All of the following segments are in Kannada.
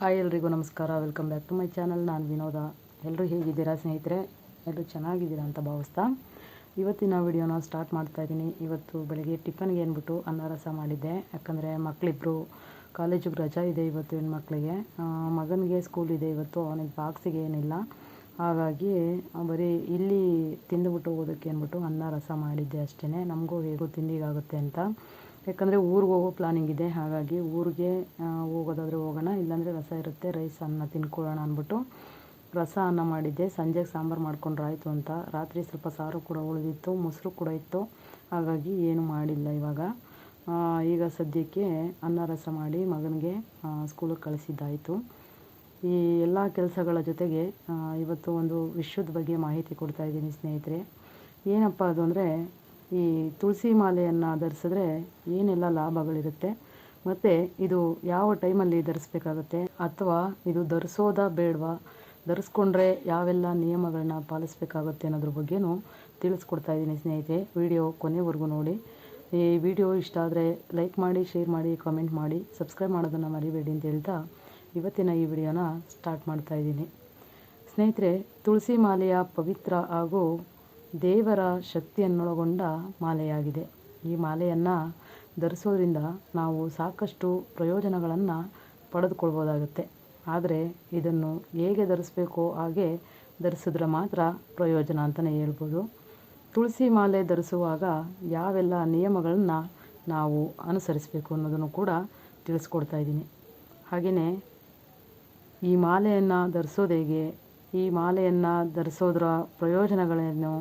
ಹಾಯ್ ಎಲ್ರಿಗೂ ನಮಸ್ಕಾರ. Welcome back to my channel. ನಾನು ವಿನೋದ. ಎಲ್ಲರೂ ಹೇಗಿದ್ದೀರಾ ಸ್ನೇಹಿತರೆ? ಎಲ್ಲರೂ ಚೆನ್ನಾಗಿದ್ದೀರಾ ಅಂತ ಭಾವಿಸ್ತಾ ಇವತ್ತಿನ ವಿಡಿಯೋನ ಸ್ಟಾರ್ಟ್ ಮಾಡ್ತಾ ಇದ್ದೀನಿ. ಇವತ್ತು ಬೆಳಗ್ಗೆ ಟಿಫನ್ಗೆ ಏನ್ಬಿಟ್ಟು ಅನ್ನ ರಸ ಮಾಡಿದ್ದೆ. ಯಾಕಂದರೆ ಮಕ್ಕಳಿಬ್ಬರು ಕಾಲೇಜಿಗೆ ರಜಾ ಇದೆ ಇವತ್ತು. ಹೆಣ್ಮಕ್ಳಿಗೆ ಮಗನಿಗೆ ಸ್ಕೂಲ್ ಇದೆ ಇವತ್ತು. ಅವನಿಗೆ ಬಾಕ್ಸಿಗೆ ಏನಿಲ್ಲ, ಹಾಗಾಗಿ ಬರೀ ಇಲ್ಲಿ ತಿಂದುಬಿಟ್ಟು ಹೋಗೋದಕ್ಕೆ ಅಂದ್ಬಿಟ್ಟು ಅನ್ನ ರಸ ಮಾಡಿದ್ದೆ ಅಷ್ಟೇ. ನಮಗೂ ಹೇಗೂ ತಿಂಡಿಗಾಗುತ್ತೆ ಅಂತ. ಯಾಕಂದರೆ ಊರಿಗೆ ಹೋಗೋ ಪ್ಲಾನಿಂಗ್ ಇದೆ, ಹಾಗಾಗಿ ಊರಿಗೆ ಹೋಗೋದಾದರೆ ಹೋಗೋಣ, ಇಲ್ಲಾಂದರೆ ರಸ ಇರುತ್ತೆ, ರೈಸ್ ಅನ್ನ ತಿನ್ಕೊಳ್ಳೋಣ ಅಂದ್ಬಿಟ್ಟು ರಸ ಅನ್ನ ಮಾಡಿದ್ದೆ. ಸಂಜೆಗೆ ಸಾಂಬಾರು ಮಾಡ್ಕೊಂಡ್ರೆ ಆಯಿತು ಅಂತ. ರಾತ್ರಿ ಸ್ವಲ್ಪ ಸಾರು ಕೂಡ ಉಳಿದಿತ್ತು, ಮೊಸರು ಕೂಡ ಇತ್ತು, ಹಾಗಾಗಿ ಏನು ಮಾಡಿಲ್ಲ ಇವಾಗ. ಈಗ ಸದ್ಯಕ್ಕೆ ಅನ್ನ ರಸ ಮಾಡಿ ಮಗನಿಗೆ ಸ್ಕೂಲಿಗೆ ಕಳಿಸಿದ್ದಾಯಿತು. ಈ ಎಲ್ಲ ಕೆಲಸಗಳ ಜೊತೆಗೆ ಇವತ್ತು ಒಂದು ವಿಷಯದ ಬಗ್ಗೆ ಮಾಹಿತಿ ಕೊಡ್ತಾಯಿದ್ದೀನಿ ಸ್ನೇಹಿತರೆ. ಏನಪ್ಪ ಅದು ಅಂದರೆ, ಈ ತುಳಸಿ ಮಾಲೆಯನ್ನು ಧರಿಸಿದ್ರೆ ಏನೆಲ್ಲ ಲಾಭಗಳಿರುತ್ತೆ, ಮತ್ತು ಇದು ಯಾವ ಟೈಮಲ್ಲಿ ಧರಿಸ್ಬೇಕಾಗತ್ತೆ, ಅಥವಾ ಇದು ಧರಿಸೋದಾ ಬೇಡವಾ, ಧರಿಸ್ಕೊಂಡ್ರೆ ಯಾವೆಲ್ಲ ನಿಯಮಗಳನ್ನ ಪಾಲಿಸಬೇಕಾಗುತ್ತೆ ಅನ್ನೋದ್ರ ಬಗ್ಗೆನೂ ತಿಳಿಸ್ಕೊಡ್ತಾ ಇದ್ದೀನಿ ಸ್ನೇಹಿತರೆ. ವಿಡಿಯೋ ಕೊನೆವರೆಗೂ ನೋಡಿ. ಈ ವಿಡಿಯೋ ಇಷ್ಟ ಆದರೆ ಲೈಕ್ ಮಾಡಿ, ಶೇರ್ ಮಾಡಿ, ಕಾಮೆಂಟ್ ಮಾಡಿ, ಸಬ್ಸ್ಕ್ರೈಬ್ ಮಾಡೋದನ್ನು ಮರಿಬೇಡಿ ಅಂತ ಹೇಳ್ತಾ ಇವತ್ತಿನ ಈ ವಿಡಿಯೋನ ಸ್ಟಾರ್ಟ್ ಮಾಡ್ತಾ ಇದ್ದೀನಿ ಸ್ನೇಹಿತರೆ. ತುಳಸಿ ಮಾಲೆಯ ಪವಿತ್ರ ಹಾಗೂ ದೇವರ ಶಕ್ತಿಯನ್ನೊಳಗೊಂಡ ಮಾಲೆಯಾಗಿದೆ. ಈ ಮಾಲೆಯನ್ನು ಧರಿಸೋದ್ರಿಂದ ನಾವು ಸಾಕಷ್ಟು ಪ್ರಯೋಜನಗಳನ್ನು ಪಡೆದುಕೊಳ್ಬೋದಾಗುತ್ತೆ. ಆದರೆ ಇದನ್ನು ಹೇಗೆ ಧರಿಸ್ಬೇಕೋ ಹಾಗೆ ಧರಿಸಿದ್ರೆ ಮಾತ್ರ ಪ್ರಯೋಜನ ಅಂತಲೇ ಹೇಳ್ಬೋದು. ತುಳಸಿ ಮಾಲೆ ಧರಿಸುವಾಗ ಯಾವೆಲ್ಲ ನಿಯಮಗಳನ್ನು ನಾವು ಅನುಸರಿಸಬೇಕು ಅನ್ನೋದನ್ನು ಕೂಡ ತಿಳಿಸ್ಕೊಡ್ತಾ ಇದ್ದೀನಿ. ಹಾಗೆಯೇ ಈ ಮಾಲೆಯನ್ನು ಧರಿಸೋದು ಹೇಗೆ, ಈ ಮಾಲೆಯನ್ನು ಧರಿಸೋದ್ರ ಪ್ರಯೋಜನಗಳೇನು,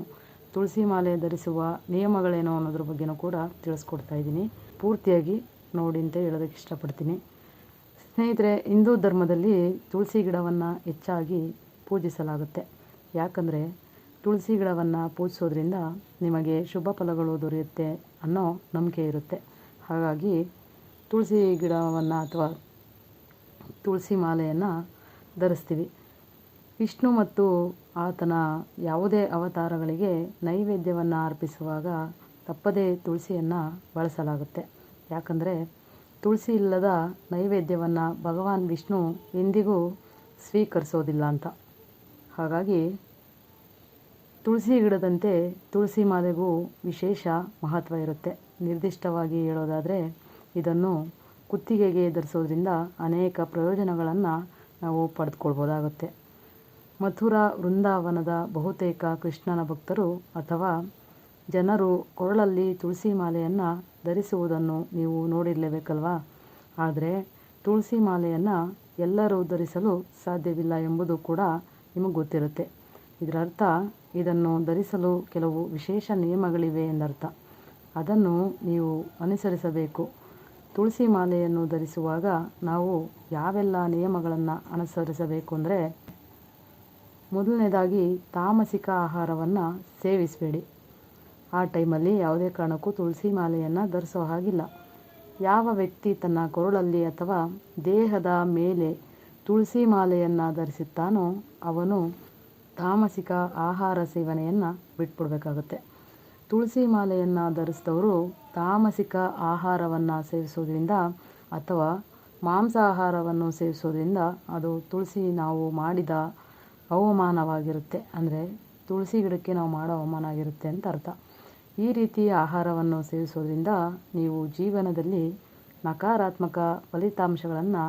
ತುಳಸಿ ಮಾಲೆ ಧರಿಸುವ ನಿಯಮಗಳೇನು ಅನ್ನೋದ್ರ ಬಗ್ಗೆನೂ ಕೂಡ ತಿಳಿಸ್ಕೊಡ್ತಾ ಇದ್ದೀನಿ. ಪೂರ್ತಿಯಾಗಿ ನೋಡಿ ಅಂತ ಹೇಳೋದಕ್ಕೆ ಇಷ್ಟಪಡ್ತೀನಿ ಸ್ನೇಹಿತರೆ. ಹಿಂದೂ ಧರ್ಮದಲ್ಲಿ ತುಳಸಿ ಗಿಡವನ್ನು ಹೆಚ್ಚಾಗಿ ಪೂಜಿಸಲಾಗುತ್ತೆ. ಯಾಕಂದರೆ ತುಳಸಿ ಗಿಡವನ್ನು ಪೂಜಿಸೋದ್ರಿಂದ ನಿಮಗೆ ಶುಭ ಫಲಗಳು ದೊರೆಯುತ್ತೆ ಅನ್ನೋ ನಂಬಿಕೆ ಇರುತ್ತೆ. ಹಾಗಾಗಿ ತುಳಸಿ ಗಿಡವನ್ನು ಅಥವಾ ತುಳಸಿ ಮಾಲೆಯನ್ನು ಧರಿಸ್ತೀವಿ. ವಿಷ್ಣು ಮತ್ತು ಆತನ ಯಾವುದೇ ಅವತಾರಗಳಿಗೆ ನೈವೇದ್ಯವನ್ನು ಅರ್ಪಿಸುವಾಗ ತಪ್ಪದೇ ತುಳಸಿಯನ್ನು ಬಳಸಲಾಗುತ್ತೆ. ಯಾಕಂದರೆ ತುಳಸಿ ಇಲ್ಲದ ನೈವೇದ್ಯವನ್ನು ಭಗವಾನ್ ವಿಷ್ಣು ಎಂದಿಗೂ ಸ್ವೀಕರಿಸೋದಿಲ್ಲ ಅಂತ. ಹಾಗಾಗಿ ತುಳಸಿ ಗಿಡದಂತೆ ತುಳಸಿ ಮಾಲೆಗೂ ವಿಶೇಷ ಮಹತ್ವ ಇರುತ್ತೆ. ನಿರ್ದಿಷ್ಟವಾಗಿ ಹೇಳೋದಾದರೆ ಇದನ್ನು ಕುತ್ತಿಗೆಗೆ ಧರಿಸೋದ್ರಿಂದ ಅನೇಕ ಪ್ರಯೋಜನಗಳನ್ನು ನಾವು ಪಡೆದುಕೊಳ್ಬೋದಾಗುತ್ತೆ. ಮಥುರಾ ವೃಂದಾವನದ ಬಹುತೇಕ ಕೃಷ್ಣನ ಭಕ್ತರು ಅಥವಾ ಜನರು ಕೊರಳಲ್ಲಿ ತುಳಸಿ ಮಾಲೆಯನ್ನು ಧರಿಸುವುದನ್ನು ನೀವು ನೋಡಿರಲೇಬೇಕಲ್ವಾ. ಆದರೆ ತುಳಸಿ ಮಾಲೆಯನ್ನು ಎಲ್ಲರೂ ಧರಿಸಲು ಸಾಧ್ಯವಿಲ್ಲ ಎಂಬುದು ಕೂಡ ನಿಮಗೆ ಗೊತ್ತಿರುತ್ತೆ. ಇದರ ಅರ್ಥ ಇದನ್ನು ಧರಿಸಲು ಕೆಲವು ವಿಶೇಷ ನಿಯಮಗಳಿವೆ ಎಂದರ್ಥ. ಅದನ್ನು ನೀವು ಅನುಸರಿಸಬೇಕು. ತುಳಸಿ ಮಾಲೆಯನ್ನು ಧರಿಸುವಾಗ ನಾವು ಯಾವೆಲ್ಲ ನಿಯಮಗಳನ್ನು ಅನುಸರಿಸಬೇಕು ಅಂದರೆ, ಮೊದಲನೇದಾಗಿ ತಾಮಸಿಕ ಆಹಾರವನ್ನು ಸೇವಿಸಬೇಡಿ. ಆ ಟೈಮಲ್ಲಿ ಯಾವುದೇ ಕಾರಣಕ್ಕೂ ತುಳಸಿ ಮಾಲೆಯನ್ನು ಧರಿಸೋ ಹಾಗಿಲ್ಲ. ಯಾವ ವ್ಯಕ್ತಿ ತನ್ನ ಕೊರಳಲ್ಲಿ ಅಥವಾ ದೇಹದ ಮೇಲೆ ತುಳಸಿ ಮಾಲೆಯನ್ನು ಧರಿಸುತ್ತಾನೋ ಅವನು ತಾಮಸಿಕ ಆಹಾರ ಸೇವನೆಯನ್ನು ಬಿಟ್ಬಿಡ್ಬೇಕಾಗುತ್ತೆ. ತುಳಸಿ ಮಾಲೆಯನ್ನು ಧರಿಸಿದವರು ತಾಮಸಿಕ ಆಹಾರವನ್ನು ಸೇವಿಸೋದ್ರಿಂದ ಅಥವಾ ಮಾಂಸಾಹಾರವನ್ನು ಸೇವಿಸೋದ್ರಿಂದ ಅದು ತುಳಸಿ ನಾವು ಮಾಡಿದ ಅವಮಾನವಾಗಿರುತ್ತೆ. ಅಂದರೆ ತುಳಸಿ ಗಿಡಕ್ಕೆ ನಾವು ಮಾಡೋ ಅವಮಾನ ಆಗಿರುತ್ತೆ ಅಂತ ಅರ್ಥ. ಈ ರೀತಿ ಆಹಾರವನ್ನು ಸೇವಿಸೋದ್ರಿಂದ ನೀವು ಜೀವನದಲ್ಲಿ ನಕಾರಾತ್ಮಕ ಫಲಿತಾಂಶಗಳನ್ನು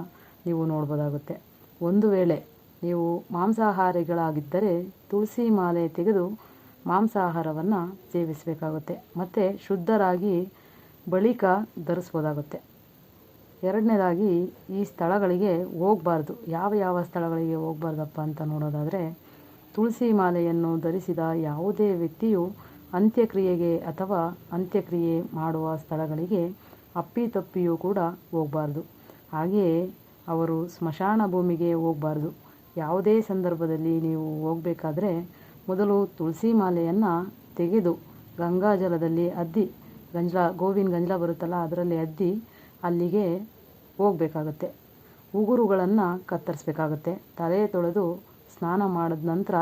ನೀವು ನೋಡ್ಬೋದಾಗುತ್ತೆ. ಒಂದು ವೇಳೆ ನೀವು ಮಾಂಸಾಹಾರಿಗಳಾಗಿದ್ದರೆ ತುಳಸಿ ಮಾಲೆ ತೆಗೆದು ಮಾಂಸಾಹಾರವನ್ನು ಸೇವಿಸಬೇಕಾಗುತ್ತೆ ಮತ್ತು ಶುದ್ಧರಾಗಿ ಬಳಿಕ ಧರಿಸ್ಬೋದಾಗುತ್ತೆ. ಎರಡನೇದಾಗಿ ಈ ಸ್ಥಳಗಳಿಗೆ ಹೋಗಬಾರ್ದು. ಯಾವ ಸ್ಥಳಗಳಿಗೆ ಹೋಗಬಾರ್ದಪ್ಪ ಅಂತ ನೋಡೋದಾದರೆ, ತುಳಸಿ ಮಾಲೆಯನ್ನು ಧರಿಸಿದ ಯಾವುದೇ ವ್ಯಕ್ತಿಯು ಅಂತ್ಯಕ್ರಿಯೆಗೆ ಅಥವಾ ಅಂತ್ಯಕ್ರಿಯೆ ಮಾಡುವ ಸ್ಥಳಗಳಿಗೆ ಅಪ್ಪಿತಪ್ಪಿಯೂ ಕೂಡ ಹೋಗಬಾರ್ದು. ಹಾಗೆಯೇ ಅವರು ಸ್ಮಶಾನ ಭೂಮಿಗೆ ಹೋಗಬಾರ್ದು. ಯಾವುದೇ ಸಂದರ್ಭದಲ್ಲಿ ನೀವು ಹೋಗಬೇಕಾದ್ರೆ ಮೊದಲು ತುಳಸಿ ಮಾಲೆಯನ್ನು ತೆಗೆದು ಗಂಗಾಜಲದಲ್ಲಿ ಅದ್ದಿ, ಗೋವಿನ ಗಂಜಲ ಬರುತ್ತಲ್ಲ ಅದರಲ್ಲಿ ಅದ್ದಿ ಅಲ್ಲಿಗೆ ಹೋಗಬೇಕಾಗತ್ತೆ. ಉಗುರುಗಳನ್ನು ಕತ್ತರಿಸಬೇಕಾಗತ್ತೆ. ತಲೆ ತೊಳೆದು ಸ್ನಾನ ಮಾಡಿದ ನಂತರ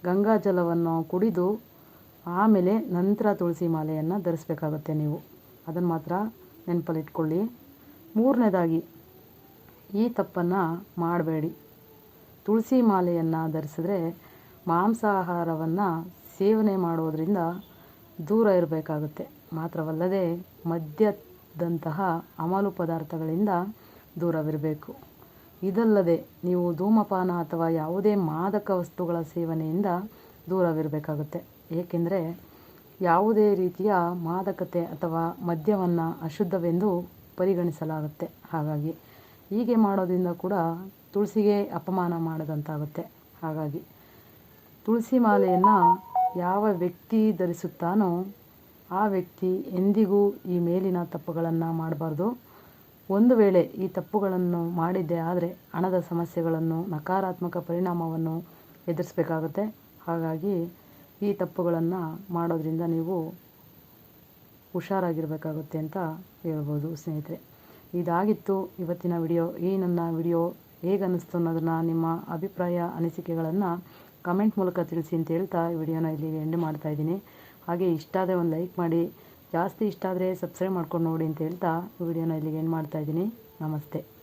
ಗಂಗಾಜಲವನ್ನು ಕುಡಿದು ಆಮೇಲೆ ನಂತರ ತುಳಸಿ ಮಾಲೆಯನ್ನು ಧರಿಸಬೇಕಾಗತ್ತೆ ನೀವು. ಅದನ್ನು ಮಾತ್ರ ನೆನಪಲ್ಲಿಟ್ಕೊಳ್ಳಿ. ಮೂರನೇದಾಗಿ ಈ ತಪ್ಪನ್ನು ಮಾಡಬೇಡಿ. ತುಳಸಿ ಮಾಲೆಯನ್ನು ಧರಿಸಿದ್ರೆ ಮಾಂಸಾಹಾರವನ್ನು ಸೇವನೆ ಮಾಡೋದರಿಂದ ದೂರ ಇರಬೇಕಾಗುತ್ತೆ. ಮಾತ್ರವಲ್ಲದೆ ಮದ್ಯದಂತಹ ಅಮಲು ಪದಾರ್ಥಗಳಿಂದ ದೂರವಿರಬೇಕು. ಇದಲ್ಲದೆ ನೀವು ಧೂಮಪಾನ ಅಥವಾ ಯಾವುದೇ ಮಾದಕ ವಸ್ತುಗಳ ಸೇವನೆಯಿಂದ ದೂರವಿರಬೇಕಾಗುತ್ತೆ. ಏಕೆಂದರೆ ಯಾವುದೇ ರೀತಿಯ ಮಾದಕತೆ ಅಥವಾ ಮದ್ಯವನ್ನು ಅಶುದ್ಧವೆಂದು ಪರಿಗಣಿಸಲಾಗುತ್ತೆ. ಹಾಗಾಗಿ ಹೀಗೆ ಮಾಡೋದ್ರಿಂದ ಕೂಡ ತುಳಸಿಗೆ ಅಪಮಾನ ಮಾಡಿದಂತಾಗುತ್ತೆ. ಹಾಗಾಗಿ ತುಳಸಿ ಮಾಲೆಯನ್ನು ಯಾವ ವ್ಯಕ್ತಿ ಧರಿಸುತ್ತಾನೋ ಆ ವ್ಯಕ್ತಿ ಎಂದಿಗೂ ಈ ಮೇಲಿನ ತಪ್ಪುಗಳನ್ನು ಮಾಡಬಾರ್ದು. ಒಂದು ವೇಳೆ ಈ ತಪ್ಪುಗಳನ್ನು ಮಾಡಿದ್ದೇ ಆದರೆ ಹಣದ ಸಮಸ್ಯೆಗಳನ್ನು, ನಕಾರಾತ್ಮಕ ಪರಿಣಾಮವನ್ನು ಎದುರಿಸಬೇಕಾಗುತ್ತೆ. ಹಾಗಾಗಿ ಈ ತಪ್ಪುಗಳನ್ನು ಮಾಡೋದ್ರಿಂದ ನೀವು ಹುಷಾರಾಗಿರಬೇಕಾಗುತ್ತೆ ಅಂತ ಹೇಳ್ಬೋದು ಸ್ನೇಹಿತರೆ. ಇದಾಗಿತ್ತು ಇವತ್ತಿನ ವಿಡಿಯೋ. ಈ ನನ್ನ ವಿಡಿಯೋ ಹೇಗೆ ಅನ್ನಿಸ್ತು ಅನ್ನೋದನ್ನು, ನಿಮ್ಮ ಅಭಿಪ್ರಾಯ ಅನಿಸಿಕೆಗಳನ್ನು ಕಮೆಂಟ್ ಮೂಲಕ ತಿಳಿಸಿ ಅಂತ ಹೇಳ್ತಾ ಈ ವಿಡಿಯೋನ ಇಲ್ಲಿಗೆ ಎಂಡ್ ಮಾಡ್ತಾಯಿದ್ದೀನಿ. ಹಾಗೆ ಇಷ್ಟ ಆದರೆ ಒಂದು ಲೈಕ್ ಮಾಡಿ, ಜಾಸ್ತಿ ಇಷ್ಟ ಆದರೆ ಸಬ್ಸ್ಕ್ರೈಬ್ ಮಾಡ್ಕೊಂಡು ನೋಡಿ ಅಂತ ಹೇಳ್ತಾ ಈ ವಿಡಿಯೋನ ಇಲ್ಲಿಗೆ ಎಂಡ್ ಮಾಡ್ತಾಯಿದ್ದೀನಿ. ನಮಸ್ತೆ.